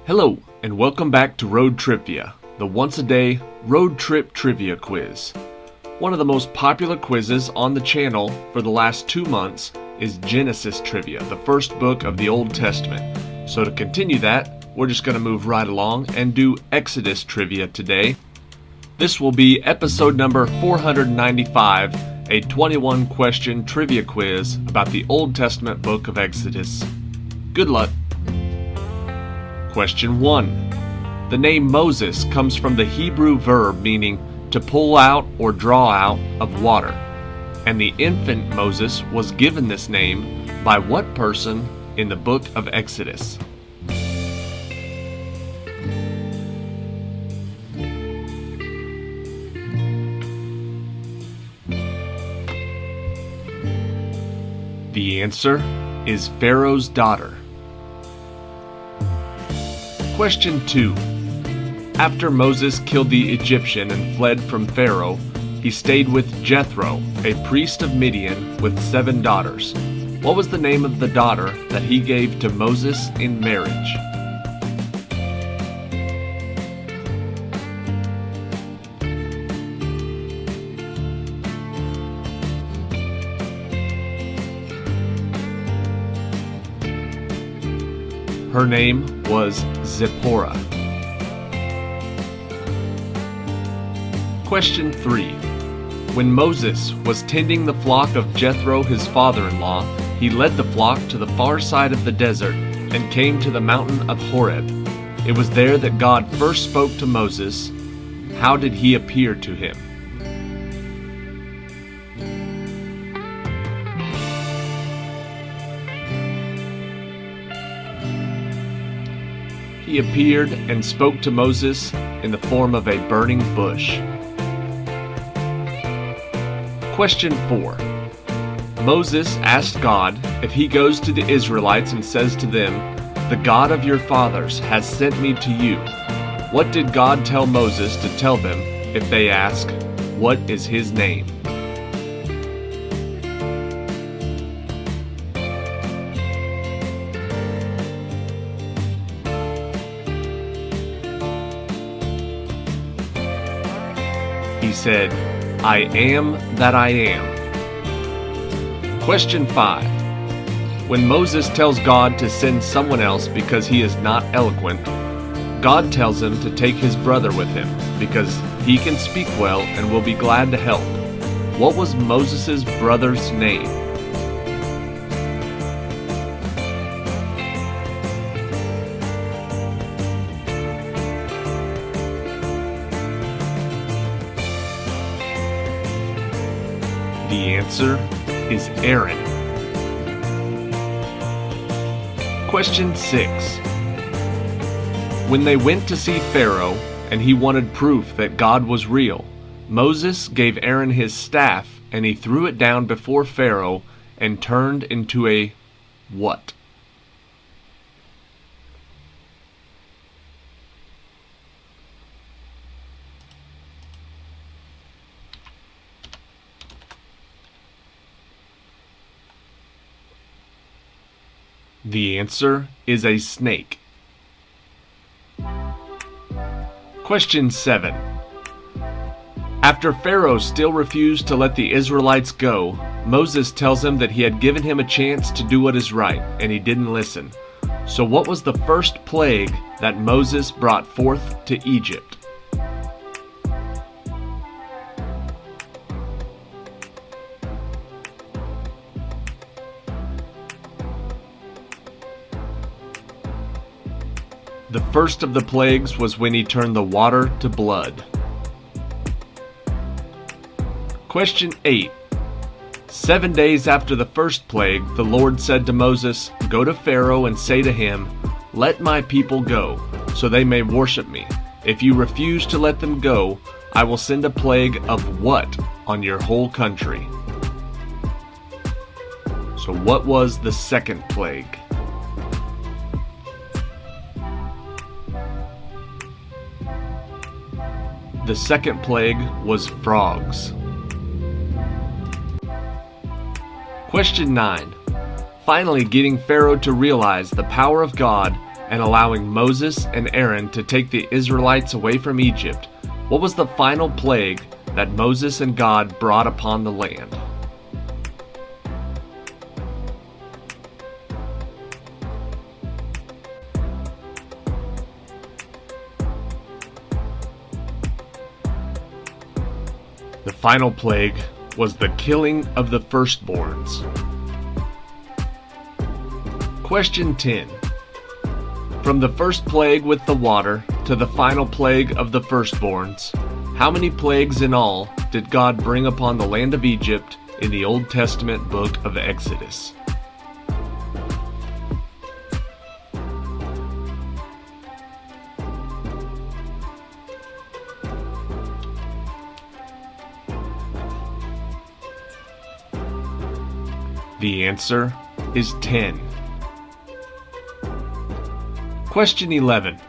Hello, and welcome back to Road TRipVIA, the once-a-day road trip trivia quiz. One of the most popular quizzes on the channel for the last 2 months is Genesis Trivia, the first book of the Old Testament. So to continue that, we're just going to move right along and do Exodus Trivia today. This will be episode number 495, a 21-question trivia quiz about the Old Testament book of Exodus. Good luck! Question 1. The name Moses comes from the Hebrew verb meaning to pull out or draw out of water, and the infant Moses was given this name by what person in the book of Exodus? The answer is Pharaoh's daughter. Question 2. After Moses killed the Egyptian and fled from Pharaoh, he stayed with Jethro, a priest of Midian, with 7 daughters. What was the name of the daughter that he gave to Moses in marriage? Her name was Zipporah. Question 3. When Moses was tending the flock of Jethro, his father-in-law, he led the flock to the far side of the desert and came to the mountain of Horeb. It was there that God first spoke to Moses. How did he appear to him? He appeared and spoke to Moses in the form of a burning bush. Question 4. Moses asked God if he goes to the Israelites and says to them, "The God of your fathers has sent me to you." What did God tell Moses to tell them if they ask, "What is his name?" He said, "I am that I am." Question 5. When Moses tells God to send someone else because he is not eloquent, God tells him to take his brother with him because he can speak well and will be glad to help. What was Moses' brother's name? The answer is Aaron. Question 6. When they went to see Pharaoh and he wanted proof that God was real, Moses gave Aaron his staff and he threw it down before Pharaoh and turned into a what? The answer is a snake. Question 7. After Pharaoh still refused to let the Israelites go, Moses tells him that he had given him a chance to do what is right, and he didn't listen. So what was the first plague that Moses brought forth to Egypt? The first of the plagues was when he turned the water to blood. Question 8. 7 days after the first plague, the Lord said to Moses, "Go to Pharaoh and say to him, 'Let my people go, so they may worship me. If you refuse to let them go, I will send a plague of what on your whole country?'" So what was the second plague? The second plague was frogs. Question 9. Finally getting Pharaoh to realize the power of God, and allowing Moses and Aaron to take the Israelites away from Egypt, what was the final plague that Moses and God brought upon the land? The final plague was the killing of the firstborns. Question 10. From the first plague with the water to the final plague of the firstborns, how many plagues in all did God bring upon the land of Egypt in the Old Testament book of Exodus? The answer is 10. Question 11.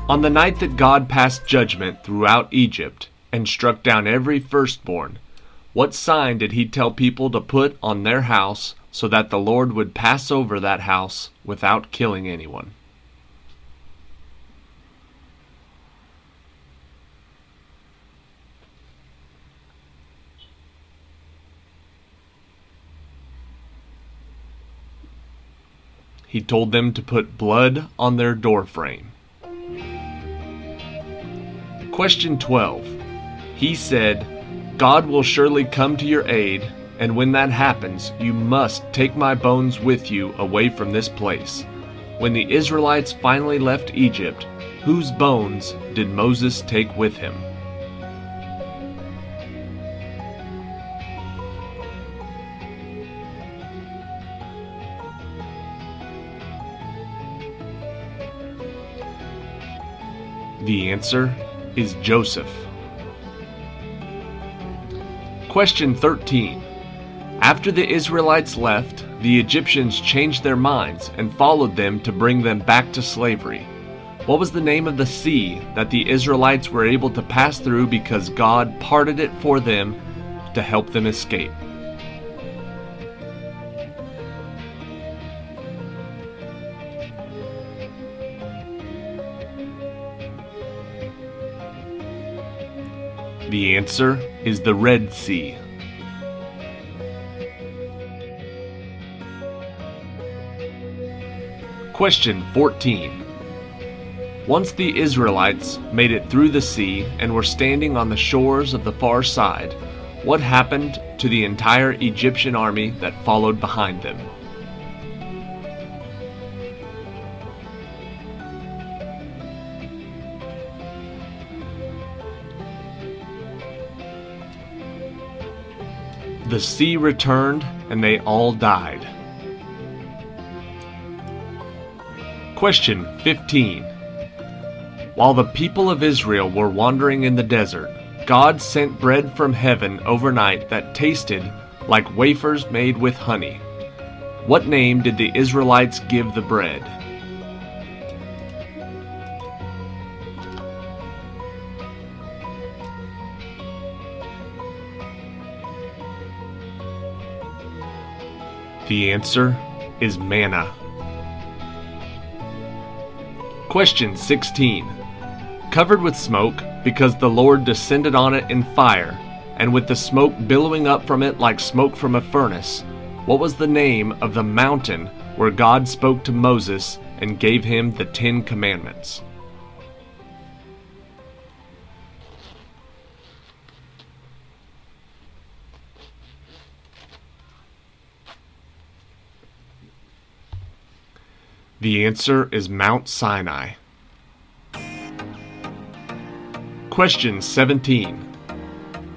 On the night that God passed judgment throughout Egypt and struck down every firstborn, what sign did he tell people to put on their house so that the Lord would pass over that house without killing anyone? He told them to put blood on their doorframe. Question 12. He said, God will surely come to your aid, and when that happens, you must take my bones with you away from this place. When the Israelites finally left Egypt, whose bones did Moses take with him? The answer is Joseph. Question 13. After the Israelites left, the Egyptians changed their minds and followed them to bring them back to slavery. What was the name of the sea that the Israelites were able to pass through because God parted it for them to help them escape? The answer is the Red Sea. Question 14. Once the Israelites made it through the sea and were standing on the shores of the far side, what happened to the entire Egyptian army that followed behind them? The sea returned, and they all died. Question 15. While the people of Israel were wandering in the desert, God sent bread from heaven overnight that tasted like wafers made with honey. What name did the Israelites give the bread? The answer is manna. Question 16. Covered with smoke, because the Lord descended on it in fire, and with the smoke billowing up from it like smoke from a furnace, what was the name of the mountain where God spoke to Moses and gave him the 10 Commandments? The answer is Mount Sinai. Question 17.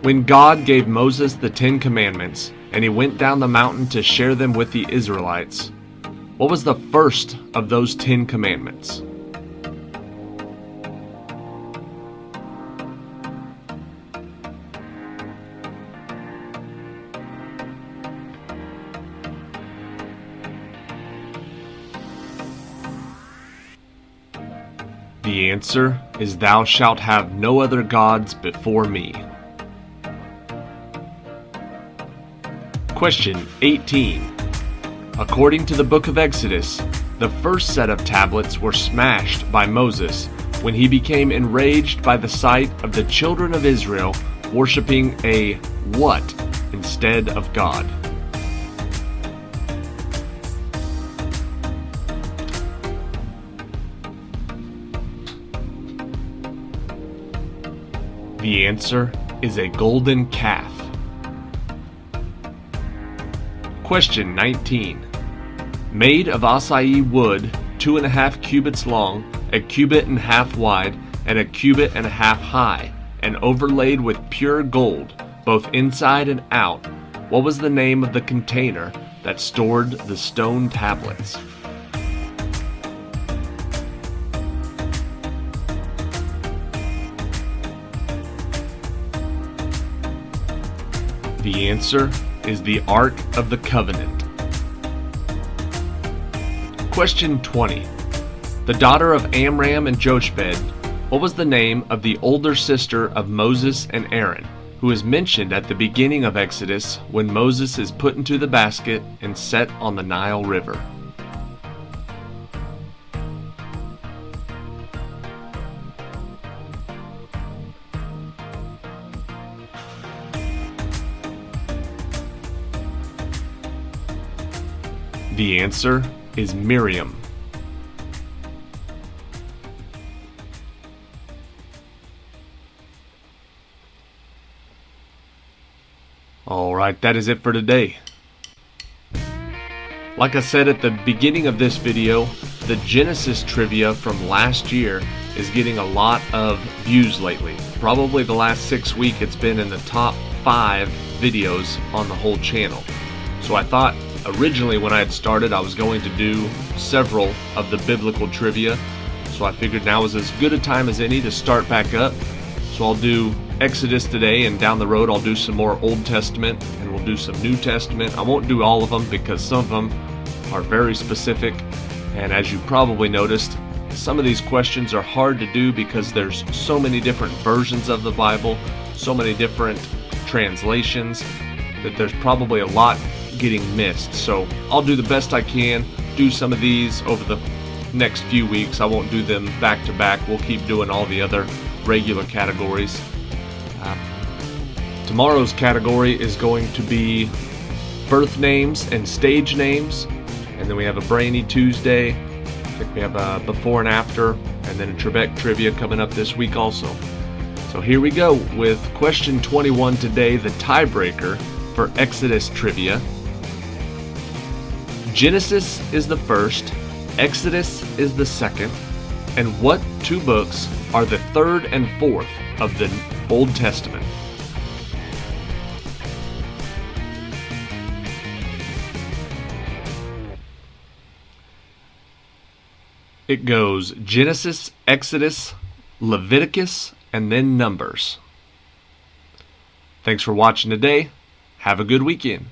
When God gave Moses the 10 Commandments, and he went down the mountain to share them with the Israelites, what was the first of those 10 Commandments? The answer is, thou shalt have no other gods before me. Question 18. According to the book of Exodus, The first set of tablets were smashed by Moses when he became enraged by the sight of the children of Israel worshiping a what instead of God? The answer is a golden calf. Question 19. Made of acai wood, 2.5 cubits long, a cubit and a half wide, and a cubit and a half high, and overlaid with pure gold, both inside and out, what was the name of the container that stored the stone tablets? The answer is the Ark of the Covenant. Question 20. The daughter of Amram and Jochebed, what was the name of the older sister of Moses and Aaron, who is mentioned at the beginning of Exodus when Moses is put into the basket and set on the Nile River? The answer is Miriam. Alright, that is it for today. Like I said at the beginning of this video, the Genesis trivia from last year is getting a lot of views lately. Probably the last 6 weeks it's been in the top 5 videos on the whole channel. So I thought originally when I had started I was going to do several of the biblical trivia, so I figured now is as good a time as any to start back up. So I'll do Exodus today, and down the road I'll do some more Old Testament and we'll do some New Testament. I won't do all of them because some of them are very specific, and as you probably noticed, some of these questions are hard to do because there's so many different versions of the Bible, so many different translations, that there's probably a lot getting missed. So I'll do the best I can, do some of these over the next few weeks. I won't do them back to back. We'll keep doing all the other regular categories. Tomorrow's category is going to be birth names and stage names, and then we have a Brainy Tuesday. I think we have a before and after, and then a Trebek trivia coming up this week also. So here we go with question 21 today, the tiebreaker for Exodus trivia. Genesis is the first, Exodus is the second, and what two books are the third and fourth of the Old Testament? It goes Genesis, Exodus, Leviticus, and then Numbers. Thanks for watching today. Have a good weekend.